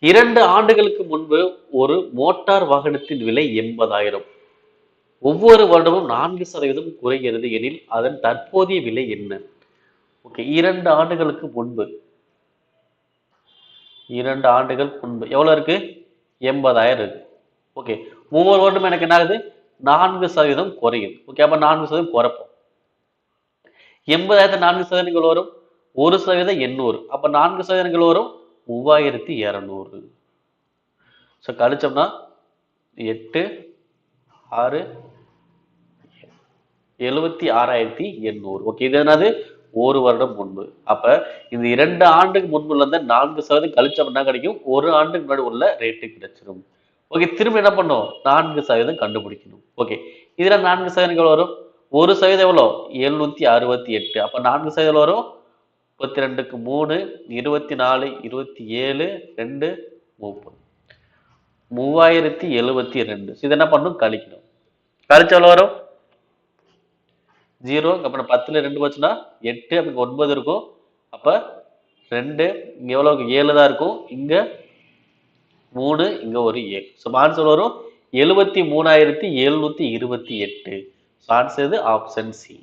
2 ஆண்டுகளுக்கு முன்பு ஒரு மோட்டார் வாகனத்தின் விலை 80,000. ஒவ்வொரு வருடமும் 4% குறைகிறது எனில் அதன் தற்போதைய விலை என்ன? ஓகே, 2 ஆண்டுகளுக்கு முன்பு. 2 ஆண்டுகள் முன்பு எவ்வளவு இருக்கு? 80,000 இருக்கு. ஓகே, ஒவ்வொரு வருடம் எனக்கு என்ன ஆகுது? 4% குறையும். ஓகே, அப்ப 4% குறைப்போம். 80,000 4% வரும்? 1% 800. அப்ப 4% வரும்? 3200. ஸோ கழிச்சோம்னா 8 6 76,800. ஓகே, இது என்னது? ஒரு வருடம் முன்பு. அப்ப இந்த 2 ஆண்டுக்கு முன்புள்ள 4% கழிச்சோம் என்ன கிடைக்கும்? ஒரு ஆண்டுக்கு முன்னாடி உள்ள ரேட்டு கிடைச்சிடும். ஓகே, திரும்ப என்ன பண்ணும்? 4% கண்டுபிடிக்கணும். ஓகே, இதுல 4% வரும்? 1% எவ்வளோ? 768. அப்ப 4% வரும்? 32க்கு 3 24 27 2 30 3072. இது என்ன பண்ணும்? கழிக்கணும். கழிச்ச எவ்வளோ வரும்? 0. அப்புறம் 10ல 2 போச்சுன்னா 8. அப்ப 9 இருக்கும். அப்ப 2 இங்க எவ்வளவு? 7 தான் இருக்கும். இங்க 3, இங்க ஒரு 7. ஸோ ஆன்சர் வரும் 73,728. So answer option C.